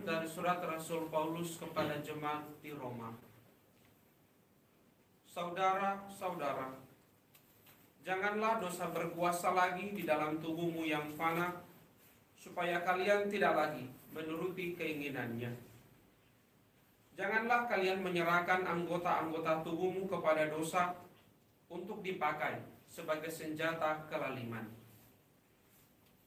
Bacaan dari surat Rasul Paulus kepada jemaat di Roma. Saudara-saudara, janganlah dosa berkuasa lagi di dalam tubuhmu yang fana, supaya kalian tidak lagi menuruti keinginannya. Janganlah kalian menyerahkan anggota-anggota tubuhmu kepada dosa untuk dipakai sebagai senjata kelaliman.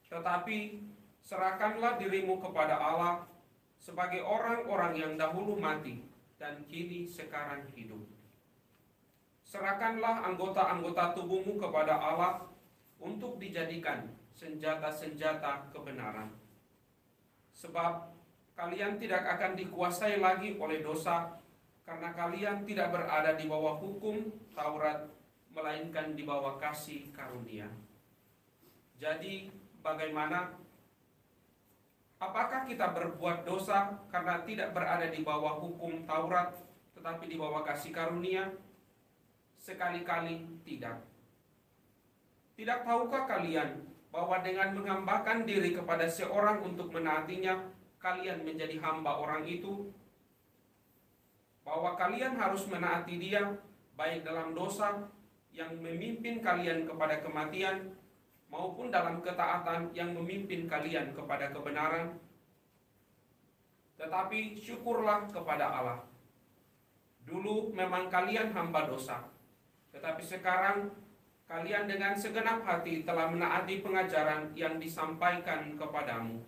Tetapi serahkanlah dirimu kepada Allah sebagai orang-orang yang dahulu mati dan kini sekarang hidup. Serahkanlah anggota-anggota tubuhmu kepada Allah untuk dijadikan senjata-senjata kebenaran. Sebab kalian tidak akan dikuasai lagi oleh dosa, karena kalian tidak berada di bawah hukum Taurat, melainkan di bawah kasih karunia. Jadi bagaimana? Apakah kita berbuat dosa karena tidak berada di bawah hukum Taurat, tetapi di bawah kasih karunia? Sekali-kali tidak. Tidak tahukah kalian bahwa dengan menghambakan diri kepada seorang untuk menaatinya, kalian menjadi hamba orang itu? Bahwa kalian harus menaati dia, baik dalam dosa yang memimpin kalian kepada kematian, maupun dalam ketaatan yang memimpin kalian kepada kebenaran. Tetapi syukurlah kepada Allah. Dulu memang kalian hamba dosa, tetapi sekarang kalian dengan segenap hati telah menaati pengajaran yang disampaikan kepadamu.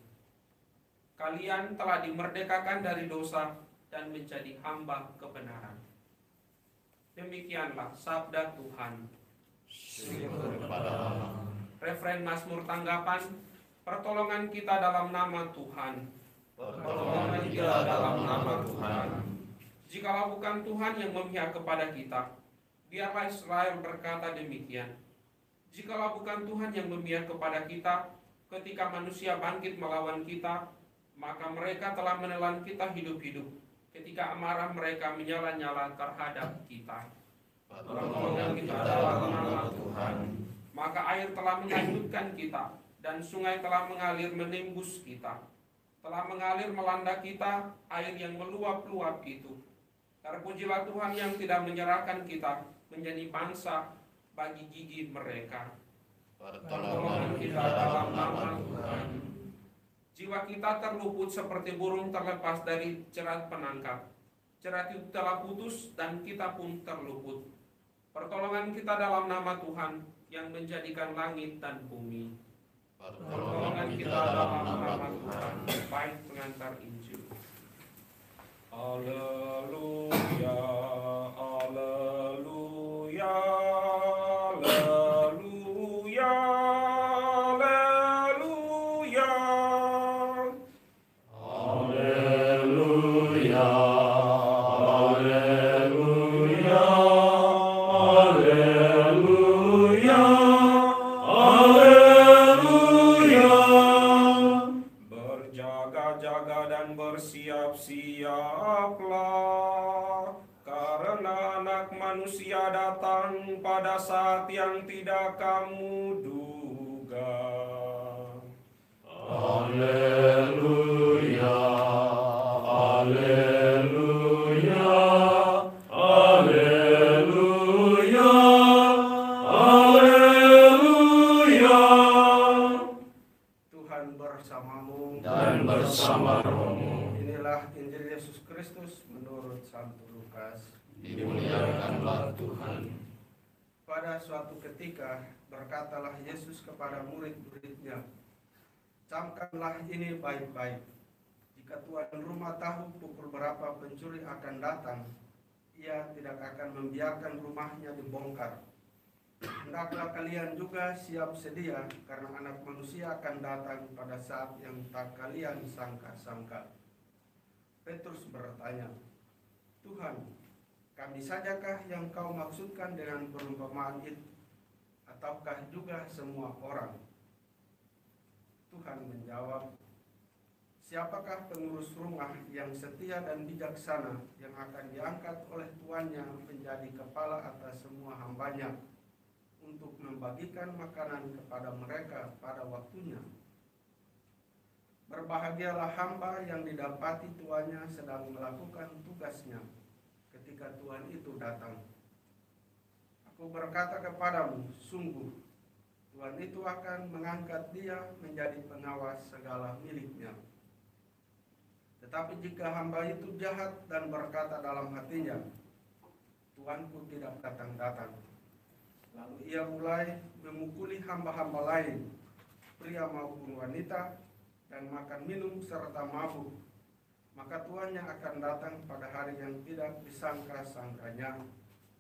Kalian telah dimerdekakan dari dosa dan menjadi hamba kebenaran. Demikianlah sabda Tuhan. Syukur kepada Allah. Referen Mazmur tanggapan, pertolongan kita dalam nama Tuhan. Pertolongan kita dalam nama Tuhan. Jikalau bukan Tuhan yang memihak kepada kita, biarlah Israel berkata demikian. Jikalau bukan Tuhan yang memihak kepada kita, ketika manusia bangkit melawan kita, maka mereka telah menelan kita hidup-hidup, ketika amarah mereka menyala-nyala terhadap kita. Pertolongan kita dalam nama Tuhan. Maka air telah menghanyutkan kita, dan sungai telah mengalir menembus kita. Telah mengalir melanda kita, air yang meluap-luap itu. Terpujilah Tuhan yang tidak menyerahkan kita menjadi bangsa bagi gigi mereka. Pertolongan kita dalam nama Tuhan. Jiwa kita terluput seperti burung terlepas dari jerat penangkap. Jerat itu telah putus dan kita pun terluput. Pertolongan kita dalam nama Tuhan yang menjadikan langit dan bumi. Pertolongan kita dalam nama Tuhan. Baik pengantar Injil. Haleluya, haleluya, haleluya, haleluya. Haleluya, haleluya, haleluya. Berjaga-jaga dan bersiap-siaplah, karena Anak Manusia datang pada saat yang tidak kamu duga. Haleluya, haleluya, haleluya, haleluya. Tuhan bersamamu Dan bersama rohmu. Inilah Injil Yesus Kristus menurut Santo Lukas. Dimuliakanlah Tuhan. Pada suatu ketika berkatalah Yesus kepada murid-muridnya, camkanlah ini baik-baik. Jika tuan rumah tahu pukul berapa pencuri akan datang, ia tidak akan membiarkan rumahnya dibongkar. Hendaklah kalian juga siap sedia, karena Anak Manusia akan datang pada saat yang tak kalian sangka-sangka. Petrus bertanya, Tuhan, kami sajakah yang kau maksudkan dengan perumpamaan itu, ataukah juga semua orang? Tuhan menjawab, siapakah pengurus rumah yang setia dan bijaksana yang akan diangkat oleh tuannya menjadi kepala atas semua hambanya untuk membagikan makanan kepada mereka pada waktunya? Berbahagialah hamba yang didapati tuannya sedang melakukan tugasnya ketika Tuhan itu datang. Aku berkata kepadamu, sungguh Tuhan itu akan mengangkat dia menjadi pengawas segala miliknya. Tetapi jika hamba itu jahat dan berkata dalam hatinya, Tuanku tidak datang-datang, lalu ia mulai memukuli hamba-hamba lain, pria maupun wanita, dan makan minum serta mabuk, maka tuannya akan datang pada hari yang tidak disangka-sangkanya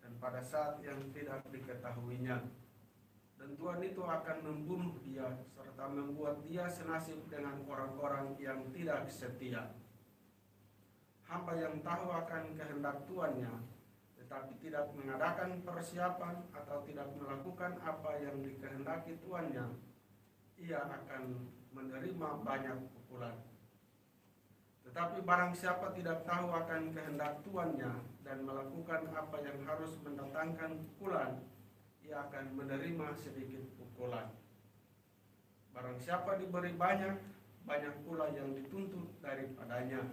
dan pada saat yang tidak diketahuinya. Dan Tuhan itu akan membunuh dia serta membuat dia senasib dengan orang-orang yang tidak setia. Hamba yang tahu akan kehendak tuannya, tetapi tidak mengadakan persiapan atau tidak melakukan apa yang dikehendaki tuannya, ia akan menerima banyak pukulan. Tetapi barang siapa tidak tahu akan kehendak tuannya dan melakukan apa yang harus mendatangkan pukulan, ia akan menerima sedikit pukulan. Barang siapa diberi banyak, banyak pula yang dituntut daripadanya.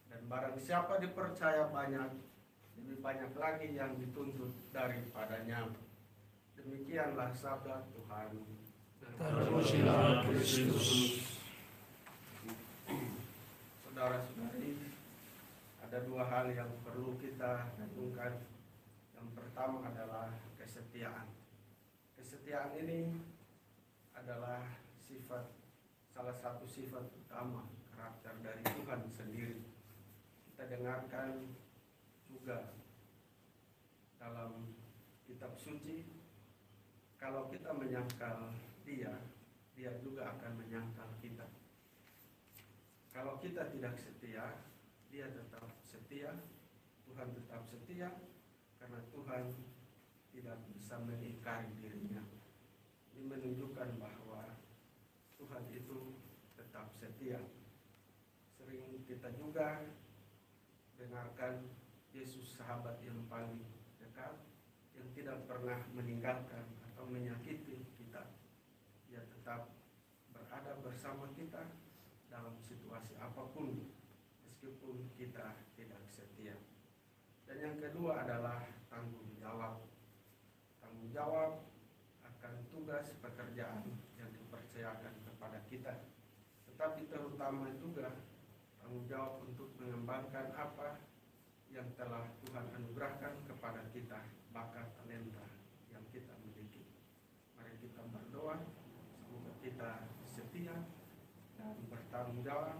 Dan barang siapa dipercaya banyak, lebih banyak lagi yang dituntut daripadanya. Demikianlah sabda Tuhan. Terpujilah Kristus. Saudara-saudari, ada dua hal yang perlu kita renungkan. Yang pertama adalah kesetiaan. Kesetiaan ini adalah salah satu sifat utama karakter dari Tuhan sendiri. Kita dengarkan juga dalam kitab suci, kalau kita menyangkal dia juga akan menyangkal kita. Kalau kita tidak setia, dia tetap setia, Tuhan tetap setia, karena Tuhan tidak bisa mengingkari dirinya. Ini menunjukkan bahwa Tuhan itu tetap setia. Sering kita juga dengarkan Yesus, sahabat yang paling dekat, yang tidak pernah meninggalkan atau menyakiti kita. Dia tetap berada bersama kita dalam situasi apapun, meskipun kita tidak setia. Dan yang kedua adalah tanggung jawab. Tanggung jawab akan tugas pekerjaan yang dipercayakan kepada kita. Tetapi terutama juga tanggung jawab untuk mengembangkan apa yang telah Tuhan anugerahkan kepada kita, bakat talenta yang kita miliki. Mari kita berdoa, semoga kita setia dan bertanggung jawab